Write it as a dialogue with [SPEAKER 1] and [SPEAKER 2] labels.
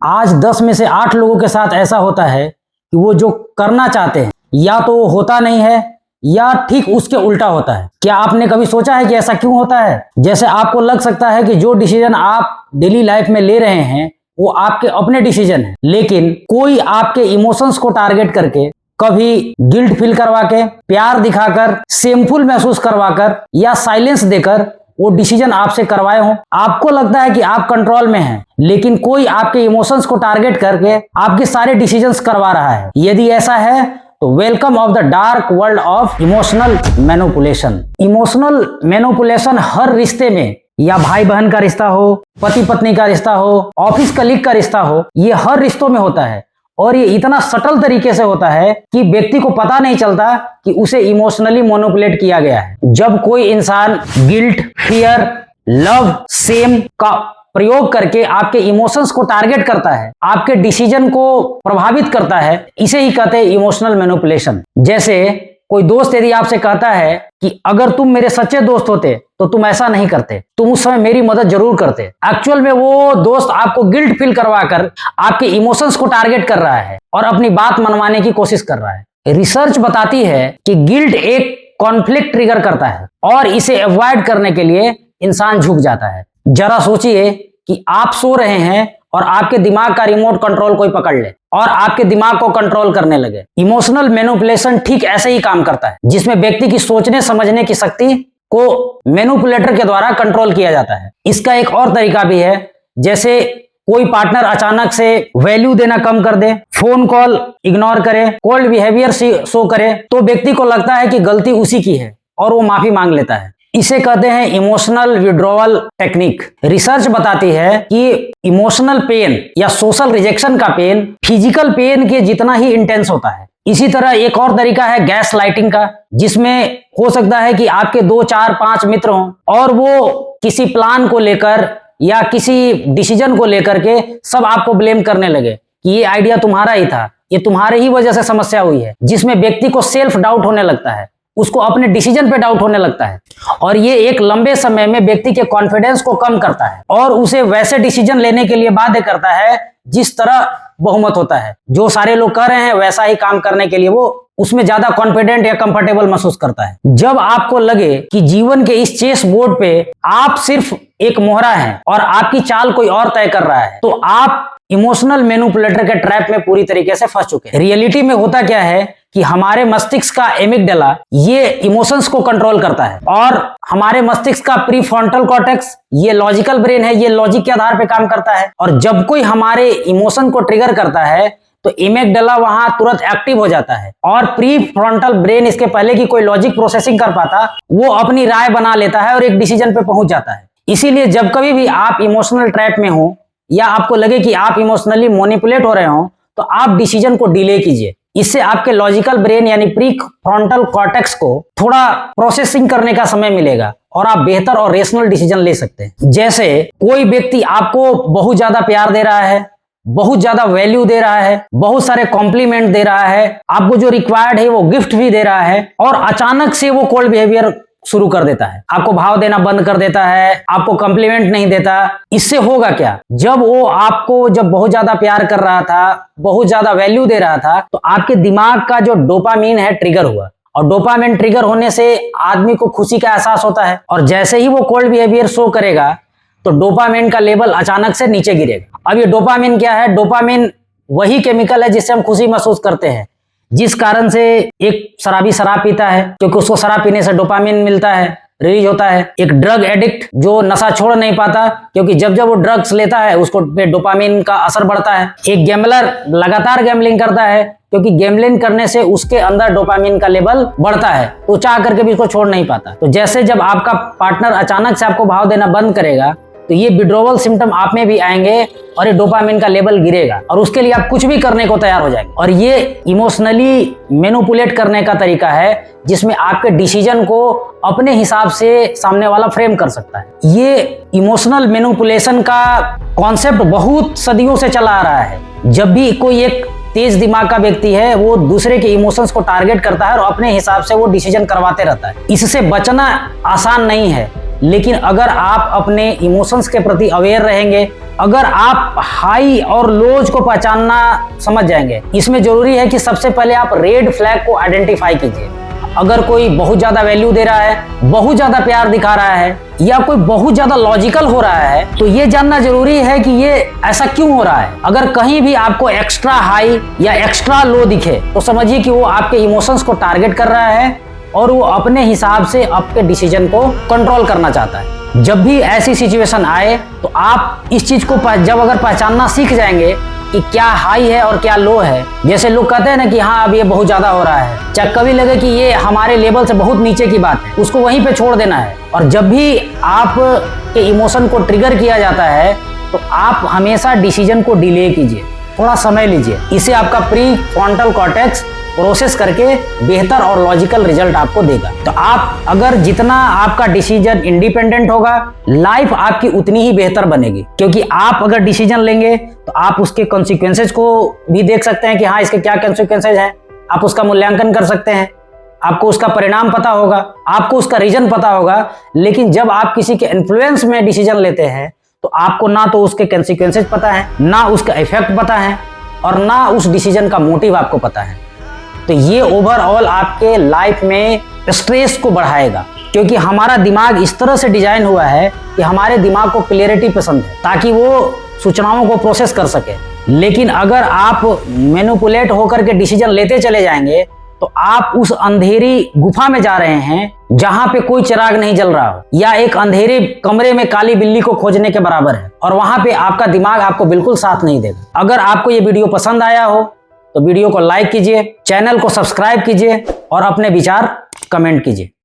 [SPEAKER 1] आज 10 में से 8 लोगों के साथ ऐसा होता है कि वो जो करना चाहते हैं या तो वो होता नहीं है या ठीक उसके उल्टा होता है। क्या आपने कभी सोचा है कि ऐसा क्यों होता है? जैसे आपको लग सकता है कि जो डिसीजन आप डेली लाइफ में ले रहे हैं वो आपके अपने डिसीजन है, लेकिन कोई आपके इमोशंस को टारगेट करके, कभी गिल्ट फील करवा के, प्यार दिखाकर, शेमफुल महसूस करवाकर या साइलेंस देकर वो डिसीजन आपसे करवाए हो। आपको लगता है कि आप कंट्रोल में हैं, लेकिन कोई आपके इमोशंस को टारगेट करके आपके सारे डिसीजंस करवा रहा है। यदि ऐसा है तो welcome of the dark world of emotional manipulation. Emotional manipulation हर रिश्ते में, या भाई बहन का रिश्ता हो, पति पत्नी का रिश्ता हो, ऑफिस कलीग का रिश्ता हो, ये हर रिश्तों में होता है और ये इतना सटल तरीके से होता है कि व्यक्ति को पता नहीं चलता कि उसे इमोशनली मैनिपुलेट किया गया है। जब कोई इंसान गिल्ट, फियर, लव, सेम का प्रयोग करके आपके इमोशंस को टारगेट करता है, आपके डिसीजन को प्रभावित करता है, इसे ही कहते हैं इमोशनल मैनिपुलेशन। जैसे कोई दोस्त यदि आपसे कहता है कि अगर तुम मेरे सच्चे दोस्त होते तो तुम ऐसा नहीं करते, तुम उस समय मेरी मदद जरूर करते। एक्चुअल में वो दोस्त आपको गिल्ट फील करवाकर आपके इमोशंस को टारगेट कर रहा है और अपनी बात मनवाने की कोशिश कर रहा है। रिसर्च बताती है कि गिल्ट एक कॉन्फ्लिक्ट ट्रिगर करता है और इसे अवॉइड करने के लिए इंसान झुक जाता है। जरा सोचिए कि आप सो रहे हैं और आपके दिमाग का रिमोट कंट्रोल कोई पकड़ ले और आपके दिमाग को कंट्रोल करने लगे। इमोशनल मैनिपुलेशन ठीक ऐसे ही काम करता है, जिसमें व्यक्ति की सोचने समझने की शक्ति को मैनिपुलेटर के द्वारा कंट्रोल किया जाता है। इसका एक और तरीका भी है, जैसे कोई पार्टनर अचानक से वैल्यू देना कम कर दे, फोन कॉल इग्नोर करे, कोल्ड बिहेवियर शो करे, तो व्यक्ति को लगता है कि गलती उसी की है और वो माफी मांग लेता है। इसे कहते हैं इमोशनल विड्रॉवल टेक्निक। रिसर्च बताती है कि इमोशनल पेन या सोशल रिजेक्शन का पेन फिजिकल पेन के जितना ही इंटेंस होता है। इसी तरह एक और तरीका है गैस लाइटिंग का, जिसमें हो सकता है कि आपके 2, 4, 5 मित्र हों और वो किसी प्लान को लेकर या किसी डिसीजन को लेकर के सब आपको ब्लेम करने लगे कि ये आइडिया तुम्हारा ही था, ये तुम्हारे ही वजह से समस्या हुई है, जिसमें व्यक्ति को सेल्फ डाउट होने लगता है, उसको अपने डिसीजन पे डाउट होने लगता है और ये एक लंबे समय में व्यक्ति के कॉन्फिडेंस को कम करता है और उसे वैसे डिसीजन लेने के लिए बाध्य करता है जिस तरह बहुमत होता है। जो सारे लोग कर रहे हैं वैसा ही काम करने के लिए वो उसमें ज्यादा कॉन्फिडेंट या कंफर्टेबल महसूस करता है। जब आपको लगे कि जीवन के इस चेस बोर्ड पे आप सिर्फ एक मोहरा हैं और आपकी चाल कोई और तय कर रहा है, तो आप इमोशनल मैनिपुलेटर के ट्रैप में पूरी तरीके से फंस चुके हैं। रियलिटी में होता क्या है कि हमारे मस्तिष्क का एमिगडाला ये इमोशंस को कंट्रोल करता है और हमारे मस्तिष्क का प्रीफ्रंटल कॉर्टेक्स ये लॉजिकल ब्रेन है, ये लॉजिक के आधार पे काम करता है और जब कोई हमारे इमोशन को ट्रिगर करता है तो एमिगडाला वहां तुरंत एक्टिव हो जाता है और प्रीफ्रंटल ब्रेन इसके पहले की कोई लॉजिक प्रोसेसिंग कर पाता, वो अपनी राय बना लेता है और एक डिसीजन पे पहुंच जाता है। इसीलिए जब कभी भी आप इमोशनल ट्रैप में हो या आपको लगे कि आप इमोशनली मैनिपुलेट हो रहे हो तो आप डिसीजन को डिले कीजिए। इससे आपके लॉजिकल ब्रेन यानी प्री फ्रंटल कॉर्टेक्स को थोड़ा प्रोसेसिंग करने का समय मिलेगा और आप बेहतर और रेशनल डिसीजन ले सकते हैं। जैसे कोई व्यक्ति आपको बहुत ज्यादा प्यार दे रहा है, बहुत ज्यादा वैल्यू दे रहा है, बहुत सारे कॉम्प्लीमेंट दे रहा है, आपको जो रिक्वायर्ड है वो गिफ्ट भी दे रहा है और अचानक से वो कोल्ड बिहेवियर शुरू कर देता है, आपको भाव देना बंद कर देता है, आपको कॉम्प्लीमेंट नहीं देता। इससे होगा क्या? जब वो आपको बहुत ज्यादा प्यार कर रहा था, बहुत ज्यादा वैल्यू दे रहा था, तो आपके दिमाग का जो डोपामीन है ट्रिगर हुआ और डोपामीन ट्रिगर होने से आदमी को खुशी का एहसास होता है और जैसे ही वो कोल्ड बिहेवियर शो करेगा तो डोपामीन का लेवल अचानक से नीचे गिरेगा। अब ये डोपामीन क्या है? डोपामीन वही केमिकल है जिससे हम खुशी महसूस करते हैं, जिस कारण से एक शराबी शराब पीता है क्योंकि उसको शराब पीने से डोपामीन मिलता है, रिलीज होता है। एक ड्रग एडिक्ट जो नशा छोड़ नहीं पाता क्योंकि जब जब वो ड्रग्स लेता है उसको पे डोपामीन का असर बढ़ता है। एक गैम्बलर लगातार गैम्बलिंग करता है क्योंकि गैम्बलिंग करने से उसके अंदर डोपामीन का लेवल बढ़ता है, तो चाह करके भी उसको छोड़ नहीं पाता। तो जैसे जब आपका पार्टनर अचानक से आपको भाव देना बंद करेगा तो ये विड्रॉवल सिम्टम आप में भी आएंगे और ये डोपामिन का लेवल गिरेगा और उसके लिए आप कुछ भी करने को तैयार हो जाएंगे। और ये इमोशनली मैनिपुलेट करने का तरीका है जिसमें आपके डिसीजन को अपने हिसाब से सामने वाला फ्रेम कर सकता है। ये इमोशनल मैनिपुलेशन का कॉन्सेप्ट बहुत सदियों से चला आ रहा है। जब भी कोई एक तेज दिमाग का व्यक्ति है वो दूसरे के इमोशंस को टारगेट करता है और अपने हिसाब से वो डिसीजन करवाते रहता है। इससे बचना आसान नहीं है, लेकिन अगर आप अपने इमोशंस के प्रति अवेयर रहेंगे, अगर आप हाई और लोज को पहचानना समझ जाएंगे, इसमें जरूरी है कि सबसे पहले आप रेड फ्लैग को आइडेंटिफाई कीजिए। अगर कोई बहुत ज्यादा वैल्यू दे रहा है, बहुत ज्यादा प्यार दिखा रहा है, या कोई बहुत ज्यादा लॉजिकल हो रहा है, तो ये जानना जरूरी है कि ये ऐसा क्यों हो रहा है। अगर कहीं भी आपको एक्स्ट्रा हाई या एक्स्ट्रा लो दिखे तो समझिए कि वो आपके इमोशंस को टारगेट कर रहा है और वो अपने हिसाब से आपके डिसीजन को कंट्रोल करना चाहता है। जब भी ऐसी सिचुएशन आए तो आप इस चीज को जब अगर पहचानना सीख जाएंगे कि क्या हाई है और क्या लो है, जैसे लोग कहते हैं ना कि हाँ अब ये बहुत ज्यादा हो रहा है, चाहे कभी लगे कि ये हमारे लेवल से बहुत नीचे की बात है, उसको वहीं पे छोड़ देना है। और जब भी आप के इमोशन को ट्रिगर किया जाता है तो आप हमेशा डिसीजन को डिले कीजिए, थोड़ा समय लीजिए। इससे आपका प्री फ्रंटल कॉर्टेक्स प्रोसेस करके बेहतर और लॉजिकल रिजल्ट आपको देगा। तो आप अगर जितना आपका डिसीजन इंडिपेंडेंट होगा, लाइफ आपकी उतनी ही बेहतर बनेगी, क्योंकि आप अगर डिसीजन लेंगे तो आप उसके कॉन्सिक्वेंसेज को भी देख सकते हैं कि हाँ इसके क्या कॉन्सिक्वेंसेज हैं, आप उसका मूल्यांकन कर सकते हैं, आपको उसका परिणाम पता होगा, आपको उसका रीजन पता होगा। लेकिन जब आप किसी के इन्फ्लुएंस में डिसीजन लेते हैं तो आपको ना तो उसके कॉन्सिक्वेंसेज पता है, ना उसका इफेक्ट पता है, और ना उस डिसीजन का मोटिव आपको पता है। तो ये ओवरऑल आपके लाइफ में स्ट्रेस को बढ़ाएगा, क्योंकि हमारा दिमाग इस तरह से डिजाइन हुआ है कि हमारे दिमाग को क्लियरिटी पसंद है ताकि वो सूचनाओं को प्रोसेस कर सके। लेकिन अगर आप मैनिपुलेट होकर के डिसीजन लेते चले जाएंगे तो आप उस अंधेरी गुफा में जा रहे हैं जहां पे कोई चिराग नहीं जल रहा हो, या एक अंधेरे कमरे में काली बिल्ली को खोजने के बराबर है, और वहां पे आपका दिमाग आपको बिल्कुल साथ नहीं देगा। अगर आपको ये वीडियो पसंद आया हो तो वीडियो को लाइक कीजिए, चैनल को सब्सक्राइब कीजिए और अपने विचार कमेंट कीजिए।